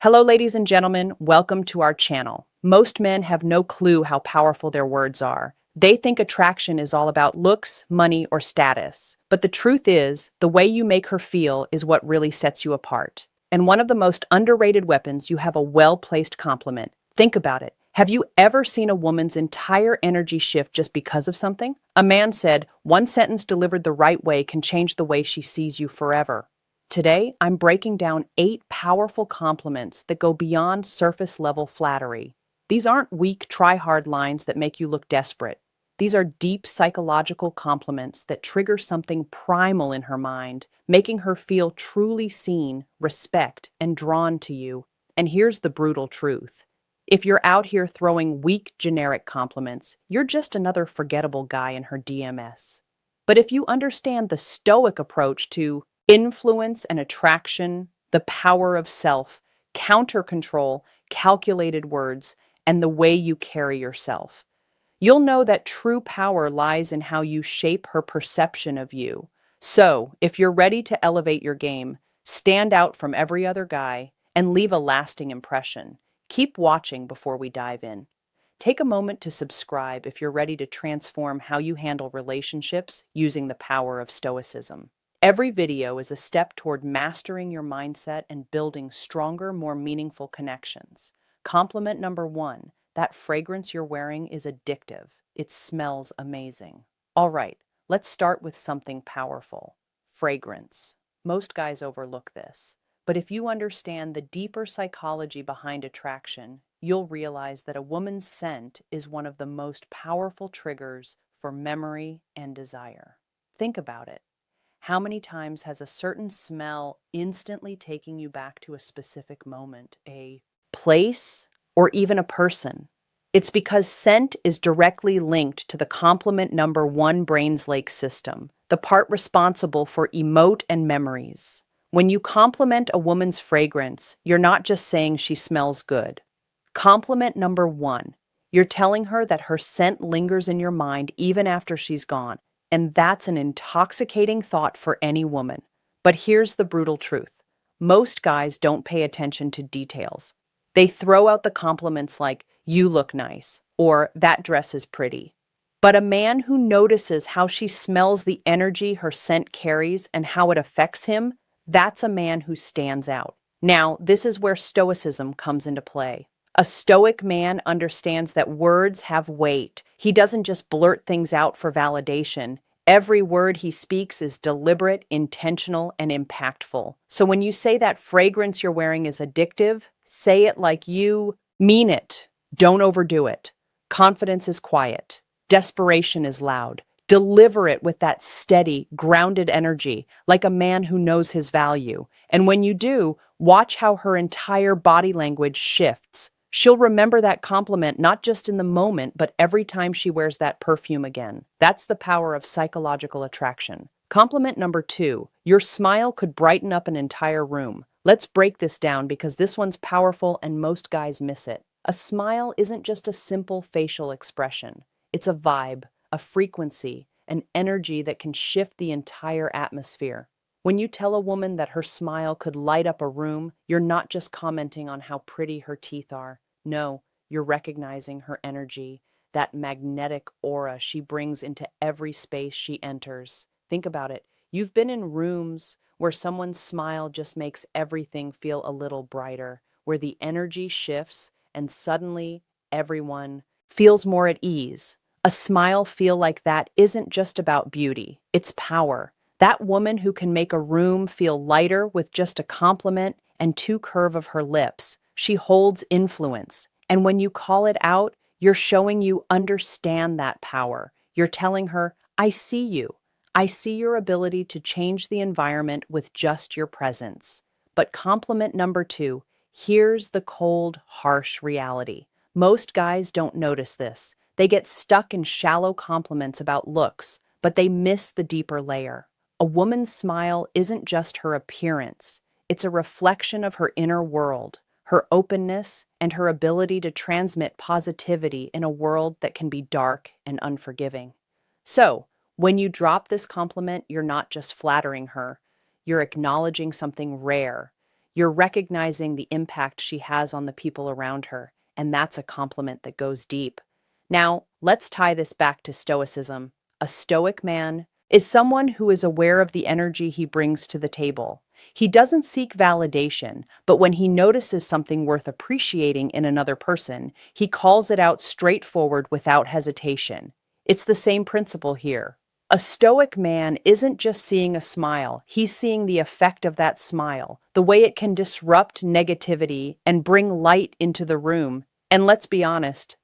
Hello, ladies and gentlemen. Welcome to our channel. Most men have no clue how powerful their words are. They think attraction is all about looks, money, or status. But the truth is, the way you make her feel is what really sets you apart. And one of the most underrated weapons, you have a well-placed compliment. Think about it. Have you ever seen a woman's entire energy shift just because of something? A man said, "One sentence delivered the right way can change the way she sees you forever." Today, I'm breaking down 8 powerful compliments that go beyond surface-level flattery. These aren't weak, try-hard lines that make you look desperate. These are deep psychological compliments that trigger something primal in her mind, making her feel truly seen, respect, and drawn to you. And here's the brutal truth. If you're out here throwing weak, generic compliments, you're just another forgettable guy in her DMS. But if you understand the stoic approach to influence and attraction, the power of self, counter control, calculated words, and the way you carry yourself, you'll know that true power lies in how you shape her perception of you. So, if you're ready to elevate your game, stand out from every other guy, and leave a lasting impression, keep watching before we dive in. Take a moment to subscribe if you're ready to transform how you handle relationships using the power of stoicism. Every video is a step toward mastering your mindset and building stronger, more meaningful connections. Compliment number 1, that fragrance you're wearing is addictive. It smells amazing. All right, let's start with something powerful. Fragrance. Most guys overlook this. But if you understand the deeper psychology behind attraction, you'll realize that a woman's scent is one of the most powerful triggers for memory and desire. Think about it. How many times has a certain smell instantly taken you back to a specific moment, a place, or even a person? It's because scent is directly linked to the complement number 1 brain's lake system, the part responsible for emote and memories. When you compliment a woman's fragrance, you're not just saying she smells good. Compliment number 1, you're telling her that her scent lingers in your mind even after she's gone. And that's an intoxicating thought for any woman. But here's the brutal truth. Most guys don't pay attention to details. They throw out the compliments like, "You look nice," or "That dress is pretty." But a man who notices how she smells the energy her scent carries and how it affects him, that's a man who stands out. Now, this is where stoicism comes into play. A stoic man understands that words have weight. He doesn't just blurt things out for validation. Every word he speaks is deliberate, intentional, and impactful. So when you say that fragrance you're wearing is addictive, say it like you mean it. Don't overdo it. Confidence is quiet. Desperation is loud. Deliver it with that steady, grounded energy, like a man who knows his value. And when you do, watch how her entire body language shifts. She'll remember that compliment not just in the moment, but every time she wears that perfume again. That's the power of psychological attraction. Compliment number 2, your smile could brighten up an entire room. Let's break this down because this one's powerful and most guys miss it. A smile isn't just a simple facial expression. It's a vibe, a frequency, an energy that can shift the entire atmosphere. When you tell a woman that her smile could light up a room, you're not just commenting on how pretty her teeth are. No, you're recognizing her energy, that magnetic aura she brings into every space she enters. Think about it. You've been in rooms where someone's smile just makes everything feel a little brighter, where the energy shifts and suddenly everyone feels more at ease. A smile feel like that isn't just about beauty, it's power. That woman who can make a room feel lighter with just a compliment and 2 curve of her lips. She holds influence. And when you call it out, you're showing you understand that power. You're telling her, "I see you. I see your ability to change the environment with just your presence." But compliment number 2, here's the cold, harsh reality. Most guys don't notice this. They get stuck in shallow compliments about looks, but they miss the deeper layer. A woman's smile isn't just her appearance. It's a reflection of her inner world, her openness, and her ability to transmit positivity in a world that can be dark and unforgiving. So, when you drop this compliment, you're not just flattering her, you're acknowledging something rare. You're recognizing the impact she has on the people around her, and that's a compliment that goes deep. Now, let's tie this back to Stoicism. A Stoic man is someone who is aware of the energy he brings to the table. He doesn't seek validation, but when he notices something worth appreciating in another person, he calls it out straightforward without hesitation. It's the same principle here. A stoic man isn't just seeing a smile, he's seeing the effect of that smile, the way it can disrupt negativity and bring light into the room. And let's be honest,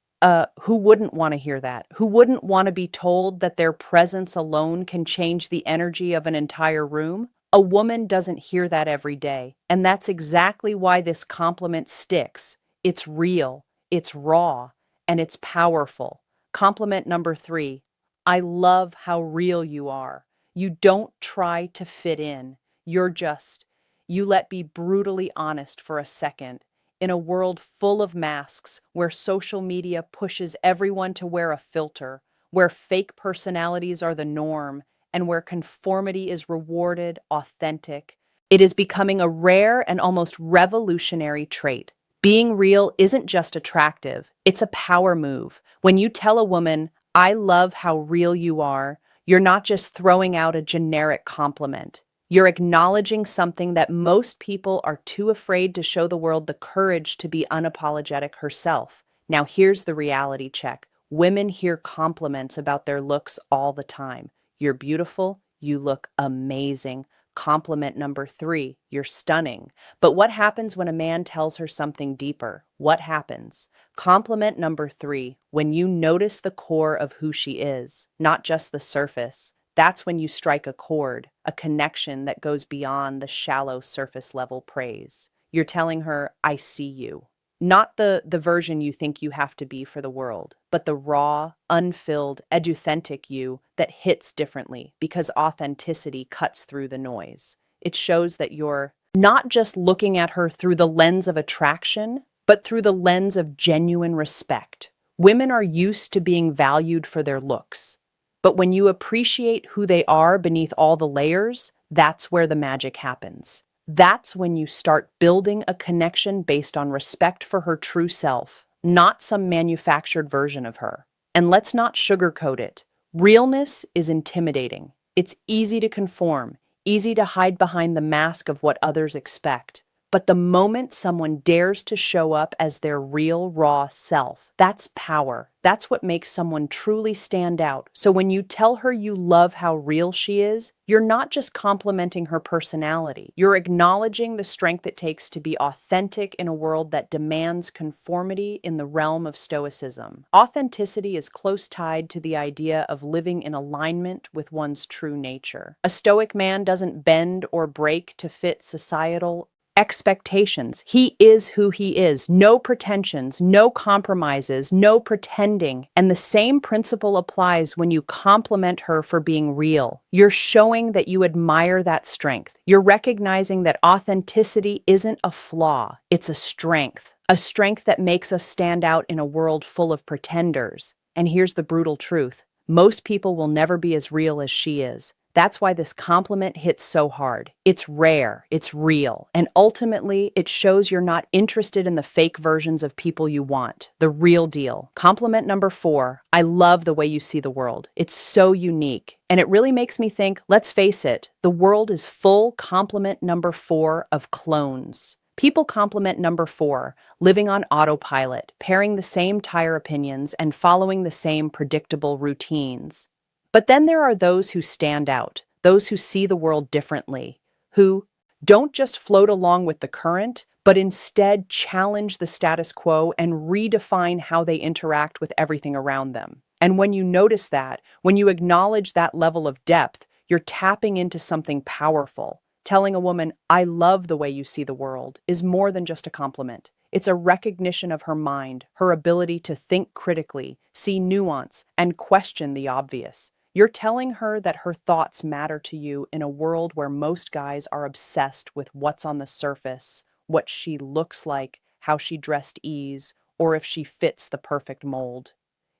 who wouldn't want to hear that? Who wouldn't want to be told that their presence alone can change the energy of an entire room? A woman doesn't hear that every day, and that's exactly why this compliment sticks. It's real, it's raw, and it's powerful. Compliment number 3. I love how real you are. You don't try to fit in. You're just, you let be brutally honest for a second. In a world full of masks, where social media pushes everyone to wear a filter, where fake personalities are the norm, and where conformity is rewarded, authentic, it is becoming a rare and almost revolutionary trait. Being real isn't just attractive, it's a power move. When you tell a woman, I love how real you are, you're not just throwing out a generic compliment. You're acknowledging something that most people are too afraid to show the world the courage to be unapologetic herself. Now, here's the reality check. Women hear compliments about their looks all the time. You're beautiful, you look amazing. Compliment number 3, you're stunning. But what happens when a man tells her something deeper? What happens? Compliment number 3, when you notice the core of who she is, not just the surface. That's when you strike a chord, a connection that goes beyond the shallow surface level praise. You're telling her, I see you. Not the version you think you have to be for the world, but the raw, unfilled, eduthentic you that hits differently because authenticity cuts through the noise. It shows that you're not just looking at her through the lens of attraction, but through the lens of genuine respect. Women are used to being valued for their looks. But when you appreciate who they are beneath all the layers, that's where the magic happens. That's when you start building a connection based on respect for her true self, not some manufactured version of her. And let's not sugarcoat it. Realness is intimidating. It's easy to conform, easy to hide behind the mask of what others expect. But the moment someone dares to show up as their real, raw self, that's power. That's what makes someone truly stand out. So when you tell her you love how real she is, you're not just complimenting her personality. You're acknowledging the strength it takes to be authentic in a world that demands conformity in the realm of stoicism. Authenticity is close tied to the idea of living in alignment with one's true nature. A stoic man doesn't bend or break to fit societal expectations. He is who he is. No pretensions, no compromises, no pretending. And the same principle applies when you compliment her for being real. You're showing that you admire that strength. You're recognizing that authenticity isn't a flaw, it's a strength. A strength that makes us stand out in a world full of pretenders. And here's the brutal truth. Most people will never be as real as she is. That's why this compliment hits so hard. It's rare, it's real, and ultimately, it shows you're not interested in the fake versions of people you want. The real deal. Compliment number 4, I love the way you see the world. It's so unique. And it really makes me think, let's face it, the world is full. Compliment number 4 of clones. People compliment number 4, living on autopilot, pairing the same tire opinions, and following the same predictable routines. But then there are those who stand out, those who see the world differently, who don't just float along with the current, but instead challenge the status quo and redefine how they interact with everything around them. And when you notice that, when you acknowledge that level of depth, you're tapping into something powerful. Telling a woman, I love the way you see the world, is more than just a compliment. It's a recognition of her mind, her ability to think critically, see nuance, and question the obvious. You're telling her that her thoughts matter to you in a world where most guys are obsessed with what's on the surface, what she looks like, how she dressed ease, or if she fits the perfect mold.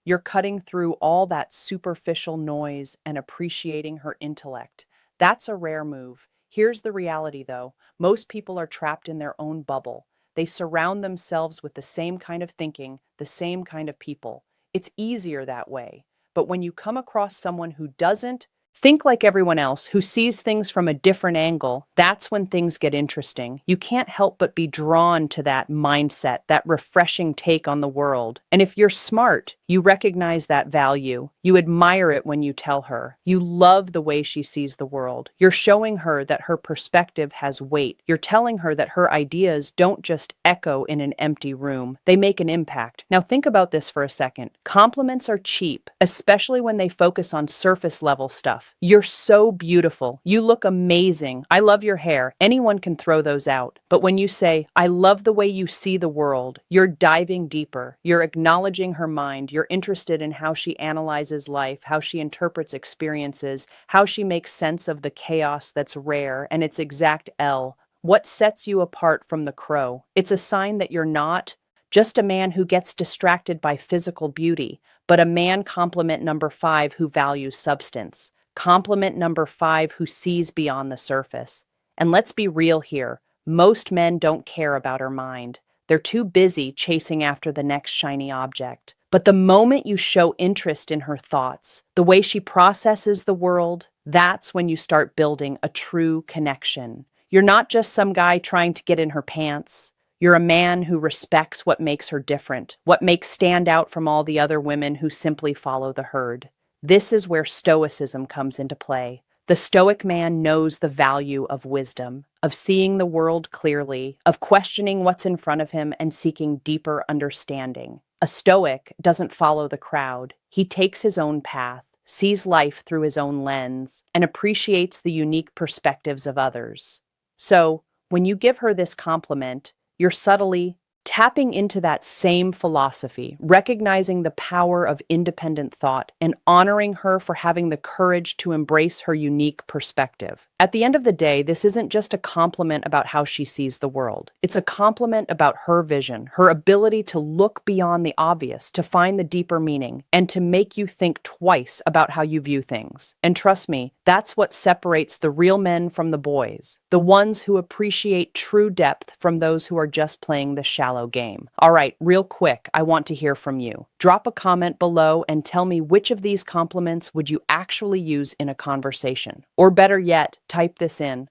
You're cutting through all that superficial noise and appreciating her intellect. That's a rare move. Here's the reality, though. Most people are trapped in their own bubble. They surround themselves with the same kind of thinking, the same kind of people. It's easier that way. But when you come across someone who doesn't think like everyone else, who sees things from a different angle, that's when things get interesting. You can't help but be drawn to that mindset, that refreshing take on the world. And if you're smart, you recognize that value. You admire it when you tell her. You love the way she sees the world. You're showing her that her perspective has weight. You're telling her that her ideas don't just echo in an empty room. They make an impact. Now think about this for a second. Compliments are cheap, especially when they focus on surface level stuff. You're so beautiful. You look amazing. I love your hair. Anyone can throw those out. But when you say, I love the way you see the world, you're diving deeper. You're acknowledging her mind. You're interested in how she analyzes life, how she interprets experiences, how she makes sense of the chaos that's rare and its exact L. What sets you apart from the crow? It's a sign that you're not just a man who gets distracted by physical beauty, but a man compliment number 5 who values substance. Compliment number 5 who sees beyond the surface. And let's be real here. Most men don't care about her mind. They're too busy chasing after the next shiny object. But the moment you show interest in her thoughts, the way she processes the world, that's when you start building a true connection. You're not just some guy trying to get in her pants. You're a man who respects what makes her different, what makes stand out from all the other women who simply follow the herd. This is where stoicism comes into play. The stoic man knows the value of wisdom, of seeing the world clearly, of questioning what's in front of him and seeking deeper understanding. A stoic doesn't follow the crowd. He takes his own path, sees life through his own lens, and appreciates the unique perspectives of others. So, when you give her this compliment, you're subtly tapping into that same philosophy, recognizing the power of independent thought and honoring her for having the courage to embrace her unique perspective. At the end of the day, this isn't just a compliment about how she sees the world. It's a compliment about her vision, her ability to look beyond the obvious, to find the deeper meaning, and to make you think twice about how you view things. And trust me, that's what separates the real men from the boys, the ones who appreciate true depth from those who are just playing the shallow game. All right, real quick, I want to hear from you. Drop a comment below and tell me which of these compliments would you actually use in a conversation. Or better yet, type this in.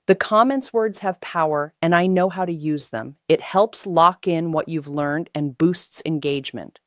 The comments words have power, and I know how to use them. It helps lock in what you've learned and boosts engagement.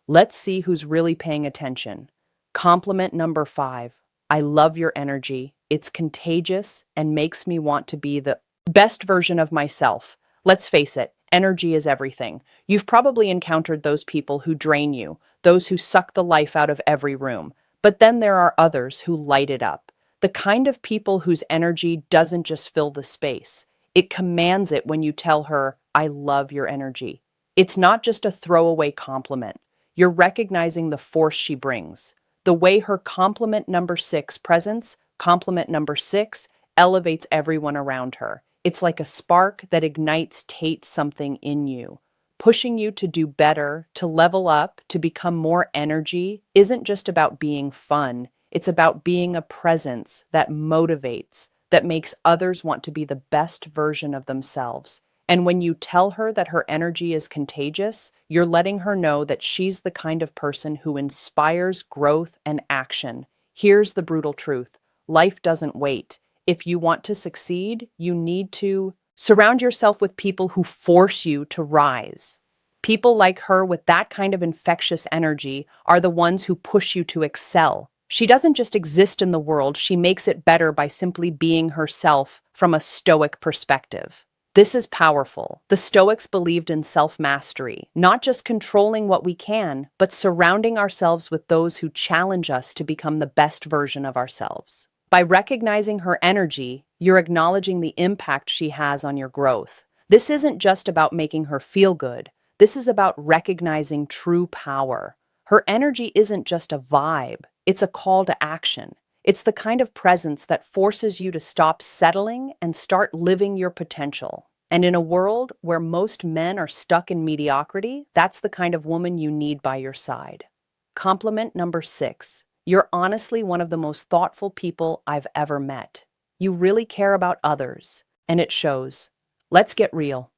Let's see who's really paying attention. Compliment number 5. I love your energy. It's contagious and makes me want to be the best version of myself. Let's face it, energy is everything. You've probably encountered those people who drain you, those who suck the life out of every room. But then there are others who light it up. The kind of people whose energy doesn't just fill the space. It commands it when you tell her, I love your energy. It's not just a throwaway compliment. You're recognizing the force she brings. The way her compliment number 6 presence, compliment number 6, elevates everyone around her. It's like a spark that ignites something in you. Pushing you to do better, to level up, to become more energy isn't just about being fun. It's about being a presence that motivates, that makes others want to be the best version of themselves. And when you tell her that her energy is contagious, you're letting her know that she's the kind of person who inspires growth and action. Here's the brutal truth. Life doesn't wait. If you want to succeed, you need to surround yourself with people who force you to rise. People like her with that kind of infectious energy are the ones who push you to excel. She doesn't just exist in the world, she makes it better by simply being herself from a stoic perspective. This is powerful. The Stoics believed in self-mastery, not just controlling what we can, but surrounding ourselves with those who challenge us to become the best version of ourselves. By recognizing her energy, you're acknowledging the impact she has on your growth. This isn't just about making her feel good. This is about recognizing true power. Her energy isn't just a vibe, it's a call to action. It's the kind of presence that forces you to stop settling and start living your potential. And in a world where most men are stuck in mediocrity, that's the kind of woman you need by your side. Compliment number 6. You're honestly one of the most thoughtful people I've ever met. You really care about others, and it shows. Let's get real.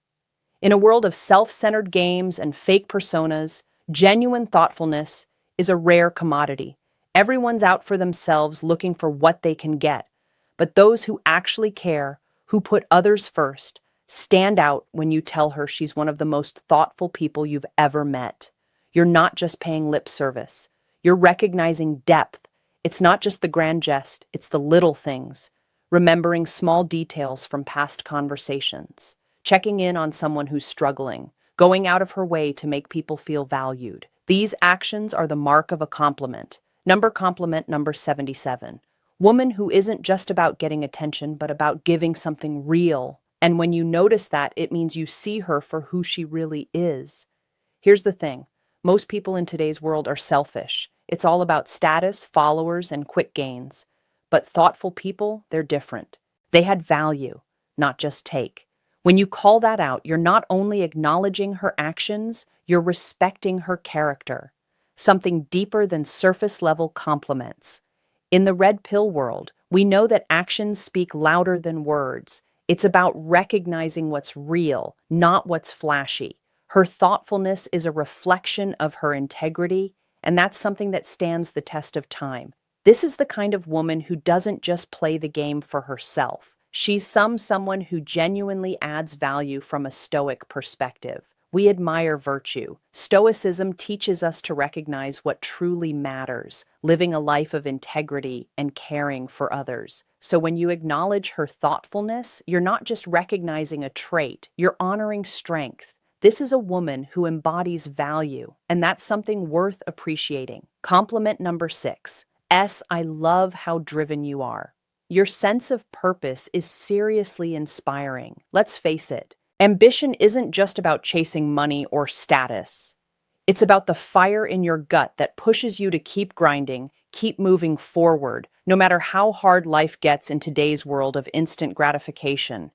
In a world of self-centered games and fake personas, genuine thoughtfulness is a rare commodity. Everyone's out for themselves looking for what they can get. But those who actually care, who put others first, stand out when you tell her she's one of the most thoughtful people you've ever met. You're not just paying lip service. You're recognizing depth. It's not just the grand gest, it's the little things. Remembering small details from past conversations, checking in on someone who's struggling, going out of her way to make people feel valued. These actions are the mark of a compliment. Compliment number 77. Woman who isn't just about getting attention, but about giving something real. And when you notice that, it means you see her for who she really is. Here's the thing. Most people in today's world are selfish. It's all about status, followers, and quick gains. But thoughtful people, they're different. They had value, not just take. When you call that out, you're not only acknowledging her actions, you're respecting her character. Something deeper than surface-level compliments. In the red pill world, we know that actions speak louder than words. It's about recognizing what's real, not what's flashy. Her thoughtfulness is a reflection of her integrity, and that's something that stands the test of time. This is the kind of woman who doesn't just play the game for herself. She's someone who genuinely adds value from a stoic perspective. We admire virtue. Stoicism teaches us to recognize what truly matters, living a life of integrity and caring for others. So when you acknowledge her thoughtfulness, you're not just recognizing a trait, you're honoring strength. This is a woman who embodies value, and that's something worth appreciating. Compliment number 6. I love how driven you are. Your sense of purpose is seriously inspiring. Let's face it, ambition isn't just about chasing money or status. It's about the fire in your gut that pushes you to keep grinding, keep moving forward, no matter how hard life gets in today's world of instant gratification.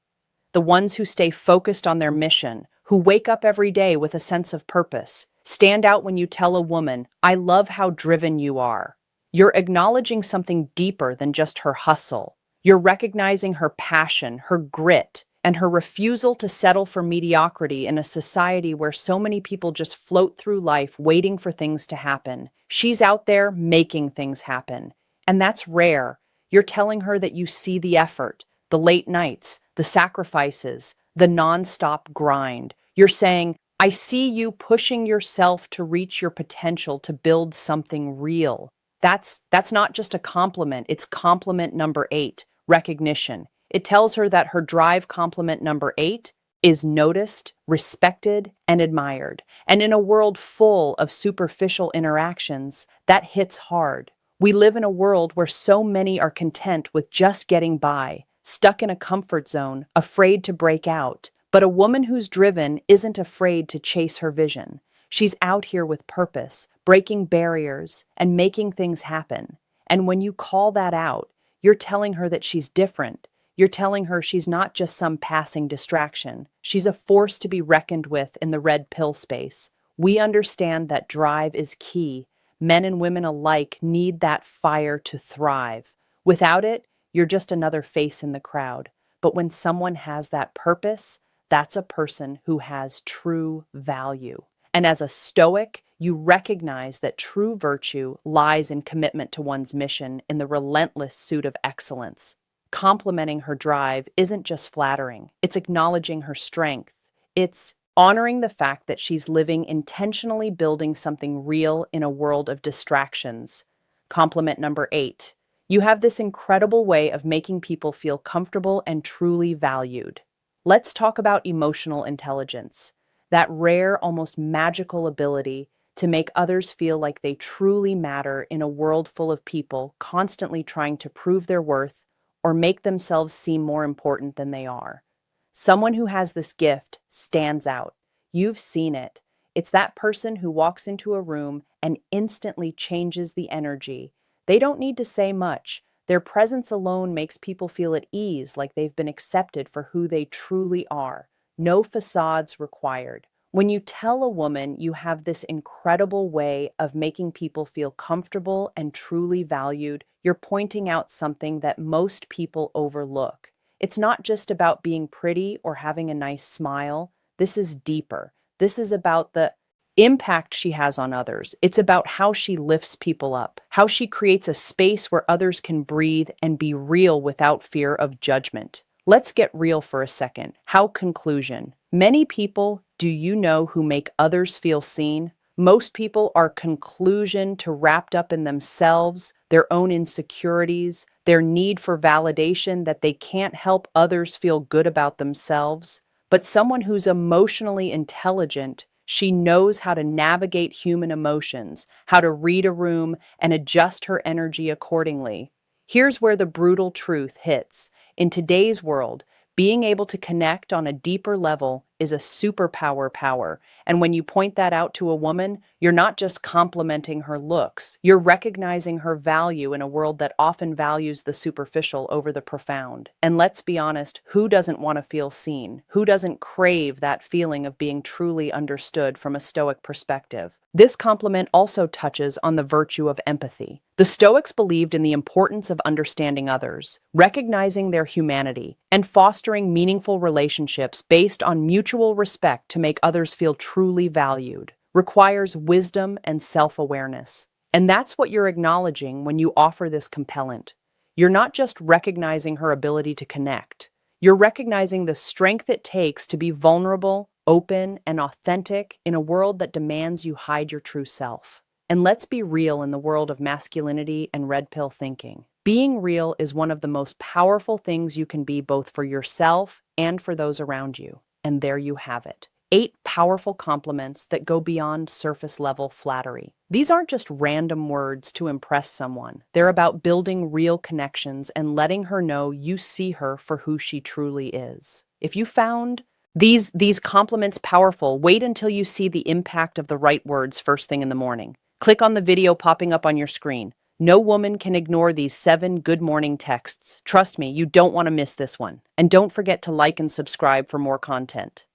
The ones who stay focused on their mission, who wake up every day with a sense of purpose, stand out when you tell a woman, I love how driven you are. You're acknowledging something deeper than just her hustle. You're recognizing her passion, her grit, and her refusal to settle for mediocrity in a society where so many people just float through life waiting for things to happen. She's out there making things happen. And that's rare. You're telling her that you see the effort, the late nights, the sacrifices, the nonstop grind. You're saying, I see you pushing yourself to reach your potential to build something real. That's not just a compliment, it's compliment number 8, recognition. It tells her that her drive compliment number 8 is noticed, respected, and admired. And in a world full of superficial interactions, that hits hard. We live in a world where so many are content with just getting by, stuck in a comfort zone, afraid to break out. But a woman who's driven isn't afraid to chase her vision. She's out here with purpose, breaking barriers, and making things happen. And when you call that out, you're telling her that she's different. You're telling her she's not just some passing distraction. She's a force to be reckoned with in the red pill space. We understand that drive is key. Men and women alike need that fire to thrive. Without it, you're just another face in the crowd. But when someone has that purpose, that's a person who has true value. And as a stoic, you recognize that true virtue lies in commitment to one's mission in the relentless pursuit of excellence. Complimenting her drive isn't just flattering, it's acknowledging her strength. It's honoring the fact that she's living intentionally building something real in a world of distractions. Compliment number 8. You have this incredible way of making people feel comfortable and truly valued. Let's talk about emotional intelligence. That rare, almost magical ability to make others feel like they truly matter in a world full of people constantly trying to prove their worth or make themselves seem more important than they are. Someone who has this gift stands out. You've seen it. It's that person who walks into a room and instantly changes the energy. They don't need to say much. Their presence alone makes people feel at ease, like they've been accepted for who they truly are. No facades required. When you tell a woman you have this incredible way of making people feel comfortable and truly valued, you're pointing out something that most people overlook. It's not just about being pretty or having a nice smile. This is deeper. This is about the impact she has on others. It's about how she lifts people up, how she creates a space where others can breathe and be real without fear of judgment. Let's get real for a second. How conclusion. Many people, do you know, who make others feel seen? Most people are conclusion to wrapped up in themselves, their own insecurities, their need for validation that they can't help others feel good about themselves. But someone who's emotionally intelligent, she knows how to navigate human emotions, how to read a room and adjust her energy accordingly. Here's where the brutal truth hits. In today's world, being able to connect on a deeper level is a superpower power. And when you point that out to a woman, you're not just complimenting her looks, you're recognizing her value in a world that often values the superficial over the profound. And let's be honest, who doesn't want to feel seen? Who doesn't crave that feeling of being truly understood from a Stoic perspective? This compliment also touches on the virtue of empathy. The Stoics believed in the importance of understanding others, recognizing their humanity, and fostering meaningful relationships based on mutual respect to make others feel truly valued. Requires wisdom and self-awareness. And that's what you're acknowledging when you offer this compellant. You're not just recognizing her ability to connect. You're recognizing the strength it takes to be vulnerable, open, and authentic in a world that demands you hide your true self. And let's be real in the world of masculinity and red pill thinking. Being real is one of the most powerful things you can be, both for yourself and for those around you. And there you have it. 8 powerful compliments that go beyond surface level flattery. These aren't just random words to impress someone. They're about building real connections and letting her know you see her for who she truly is. If you found these compliments powerful, wait until you see the impact of the right words first thing in the morning. Click on the video popping up on your screen. No woman can ignore these 7 good morning texts. Trust me, you don't want to miss this one. And don't forget to like and subscribe for more content.